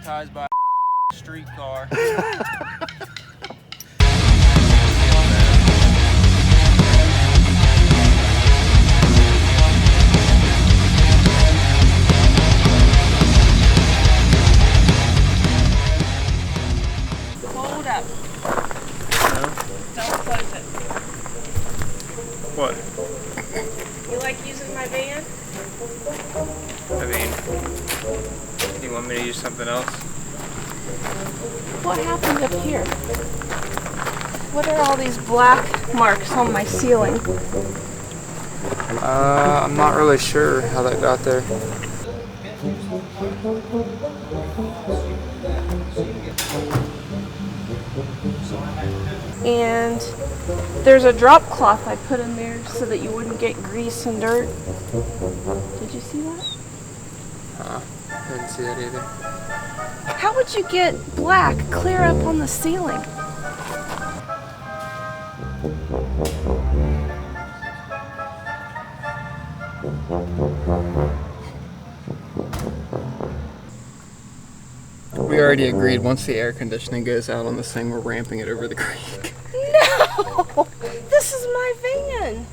traumatized by a streetcar. Hold up. No? Don't close it. What? You like using my van? I mean, do you want me to use something else? What happened up here? What are all these black marks on my ceiling? I'm not really sure how that got there. And there's a drop cloth I put in there so that you wouldn't get grease and dirt. Did you see that? I didn't see that either. How would you get black clear up on the ceiling? We already agreed once the air conditioning goes out on this thing, we're ramping it over the creek. No! This is my van!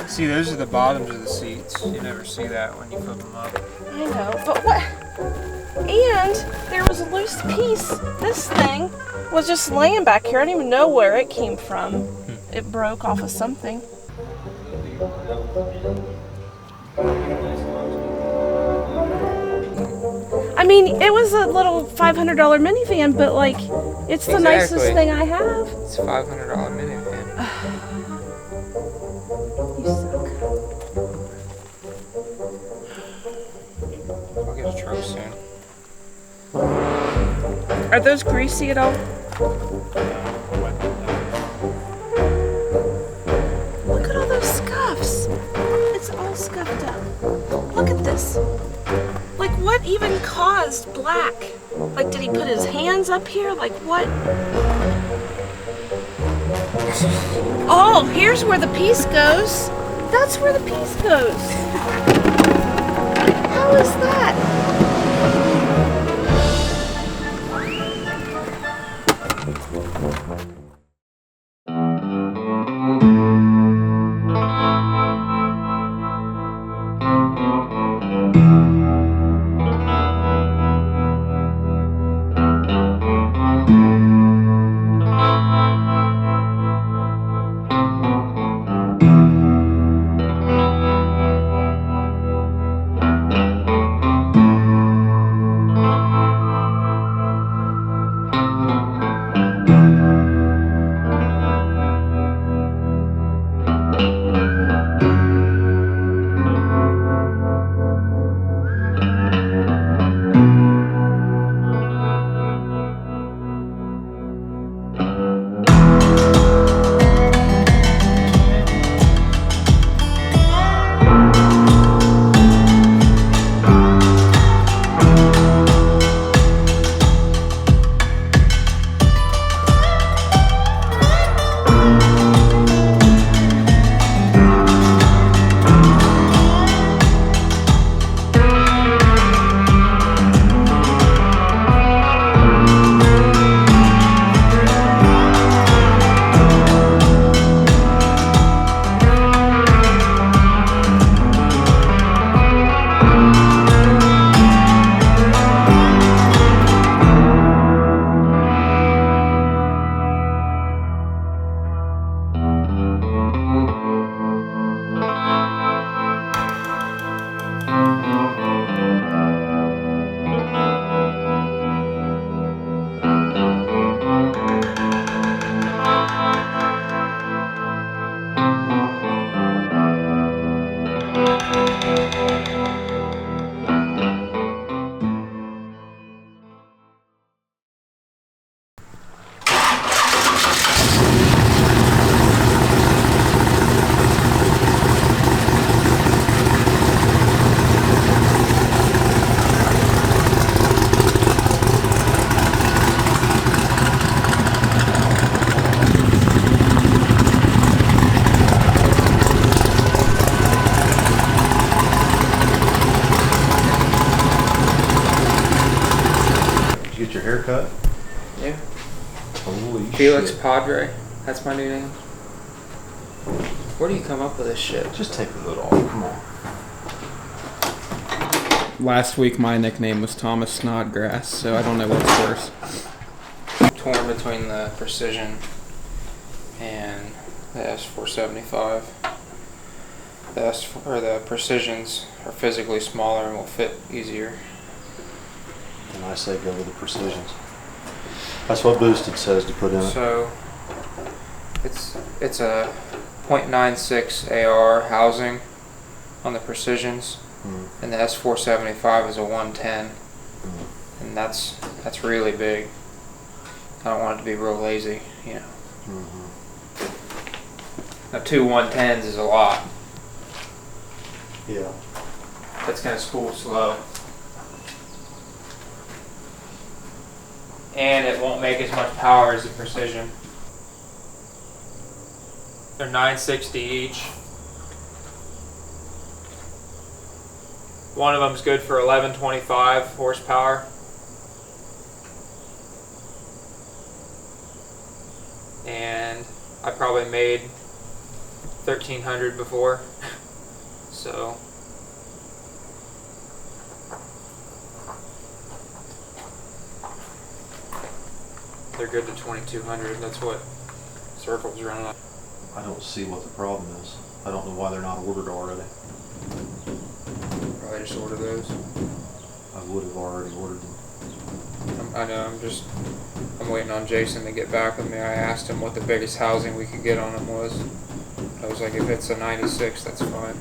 See, those are the bottoms of the seats. You never see that when you flip them up. I know, but what? And there was a loose piece. This thing was just laying back here. I don't even know where it came from. It broke off of something. I mean, it was a little $500 minivan, but like, it's the nicest thing I have. It's a $500 minivan. You suck. I'll get a truck soon. Are those greasy at all? Look at all those scuffs. It's all scuffed up. Look at this. Like, what even caused black? Like, did he put his hands up here? Like, what? Oh, here's where the piece goes. That's where the piece goes. How is that? Felix shit. Padre. That's my new name. Where do you come up with this shit? Just take the hood off. Come on. Last week my nickname was Thomas Snodgrass, so I don't know what's worse. Torn between the Precision and the S475. The Precisions are physically smaller and will fit easier. And I say go with the Precisions. That's what Boosted says to put in it. So it's a .96 AR housing on the Precisions, and the S475 is a 110, and that's really big. I don't want it to be real lazy, you know. Now 2 110s is a lot. Yeah. That's gonna spool slow. And it won't make as much power as the Precision. They're 960 each. One of them's good for 1125 horsepower. And I probably made 1300 before. So they're good to 2200. That's what Circle's running on. I don't see what the problem is. I don't know why they're not ordered already. Probably just order those. I would have already ordered them. I know, I'm waiting on Jason to get back with me. I asked him what the biggest housing we could get on them was. I was like, if it's a 96, that's fine.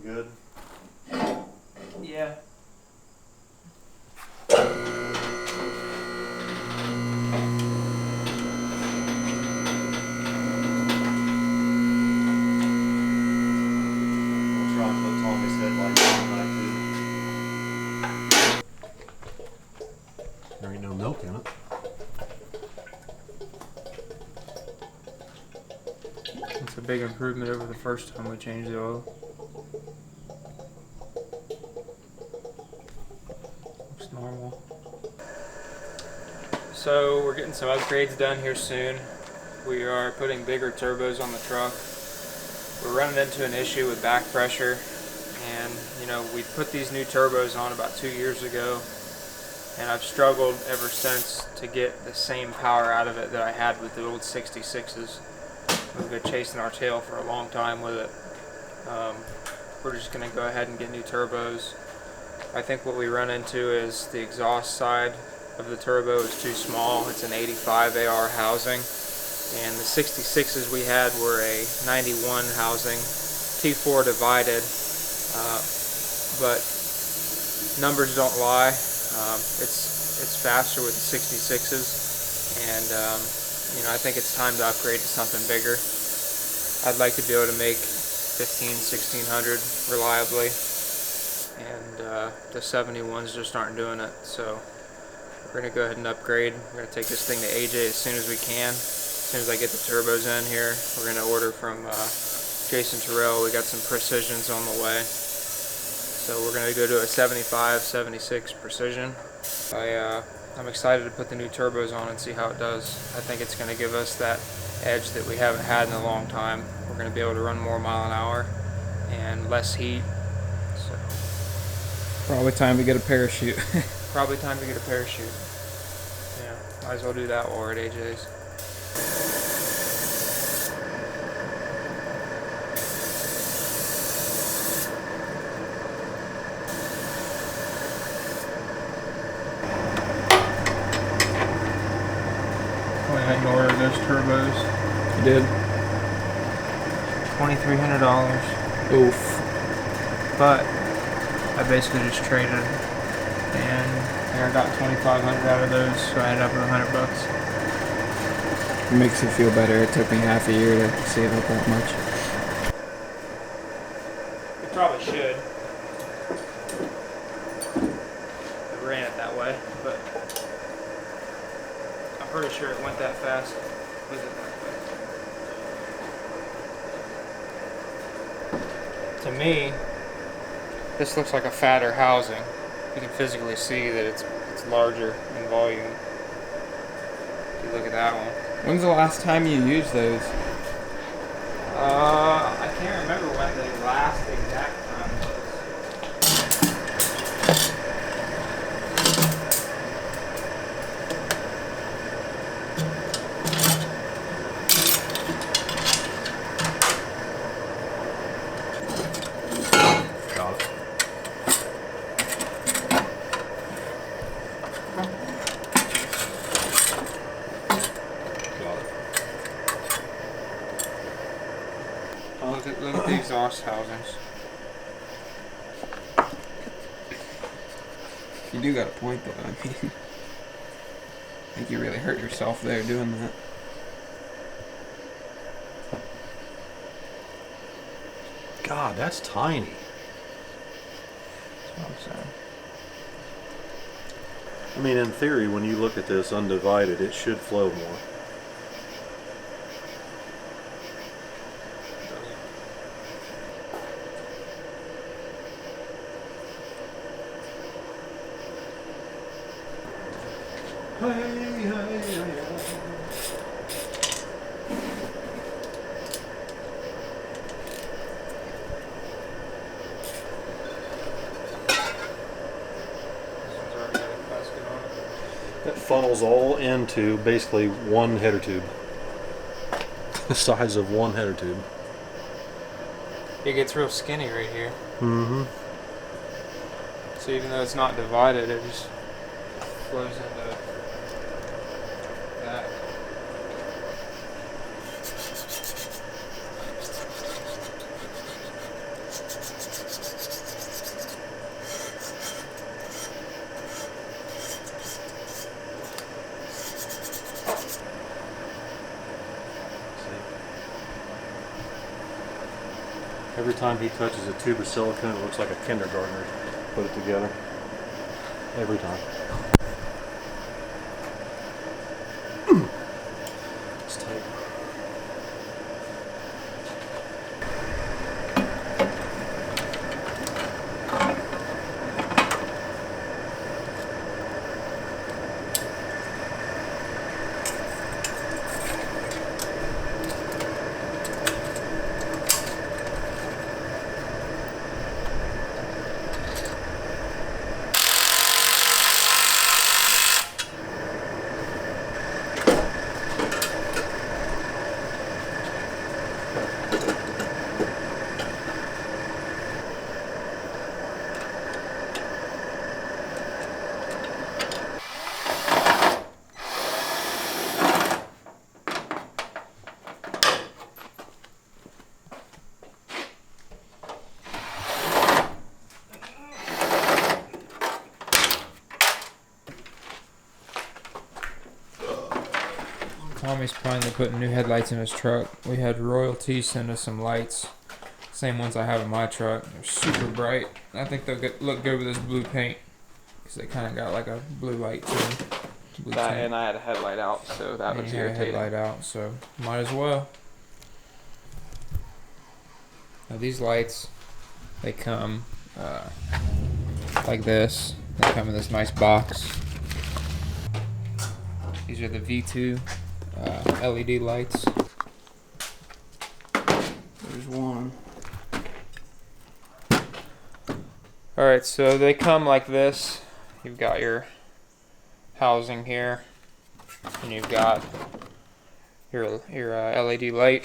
Good. Yeah. We'll try and put Tommy's headlights on tonight too. There ain't no milk in it. It's a big improvement over the first time we changed the oil. Looks normal. So we're getting some upgrades done here soon. We are putting bigger turbos on the truck. We're running into an issue with back pressure, and you know, we put these new turbos on about 2 years ago, and I've struggled ever since to get the same power out of it that I had with the old 66s. We've been chasing our tail for a long time with it. We're just going to go ahead and get new turbos. I think what we run into is the exhaust side of the turbo is too small. It's an 85 AR housing, and the 66s we had were a 91 housing, T4 divided, but numbers don't lie. It's faster with the 66s, and you know, I think it's time to upgrade to something bigger. I'd like to be able to make 1600 reliably, and the 71s just aren't doing it. So we're gonna go ahead and upgrade. We're gonna take this thing to AJ as soon as we can. As soon as I get the turbos in here, we're gonna order from Jason Terrell. We got some Precisions on the way. So we're gonna go to a 75, 76 Precision. I'm excited to put the new turbos on and see how it does. I think it's gonna give us that edge that we haven't had in a long time. We're gonna be able to run more mile an hour and less heat. So Probably time to get a parachute. probably time to get a parachute. Yeah, might as well do that while we're at AJ's. I had to order those turbos. You did? $2,300. Oof. But I basically just traded, and I got 2,500 out of those, so I ended up with $100. It makes you feel better. It took me half a year to save up that much. It probably should. I ran it that way, but I'm pretty sure it went that fast. Was it that fast? To me, this looks like a fatter housing. You can physically see that it's larger in volume. If you look at that one. When's the last time you used those? I can't remember when the last exact time was. Got it. Got it. Look at the exhaust housings. You do got a point though. I mean, I think you really hurt yourself there doing that. God, that's tiny. That's what I'm saying. I mean, in theory, when you look at this undivided, it should flow more. That funnels all into basically one header tube. The size of one header tube. It gets real skinny right here. Mm-hmm. So even though it's not divided, it just flows into that. Every time he touches a tube of silicone, it looks like a kindergartner put it together. Every time. It's tight. Tommy's planning to put new headlights in his truck. We had Royalty send us some lights. Same ones I have in my truck. They're super bright. I think they'll look good with this blue paint. Because they kind of got like a blue light to them. Blue That, tint. and I had a headlight out, so that And was you had a irritating. headlight out, so might as well. Now these lights, they come like this. They come in this nice box. These are the V2 LED lights. There's one. Alright, so they come like this. You've got your housing here, and you've got your LED light.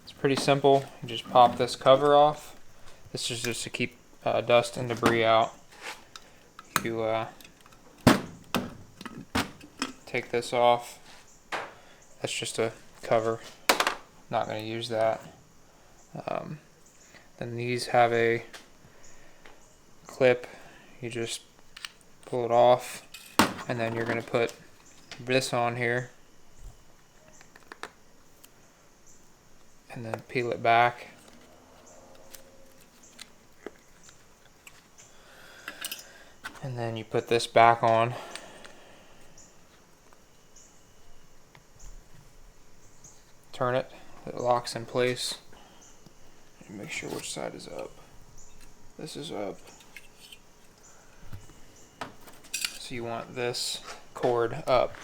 It's pretty simple. You just pop this cover off. This is just to keep dust and debris out. You take this off. That's just a cover. Not going to use that. Then these have a clip. You just pull it off, and then you're going to put this on here, and then peel it back. And then you put this back on. Turn it, it locks in place. And make sure which side is up. This is up. So you want this cord up.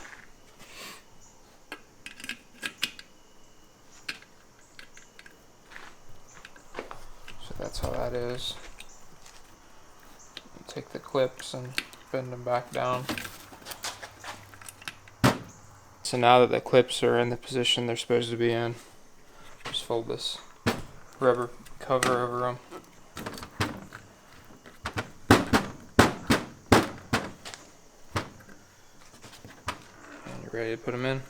So that's how that is. You take the clips and bend them back down. So now that the clips are in the position they're supposed to be in, just fold this rubber cover over them. And you're ready to put them in.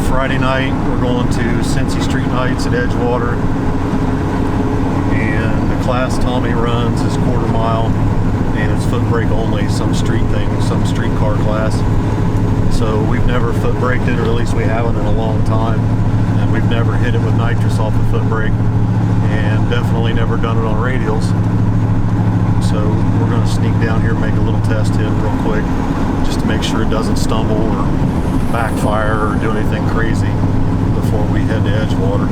Friday night, we're going to Cincy Street Nights at Edgewater, and the class Tommy runs is quarter mile, and it's foot brake only, some street thing, some street car class. So we've never foot braked it, or at least we haven't in a long time, and we've never hit it with nitrous off the foot brake, and definitely never done it on radials. So we're going to sneak down here and make a little test hit real quick, just to make sure it doesn't stumble or backfire or do anything crazy before we head to Edgewater.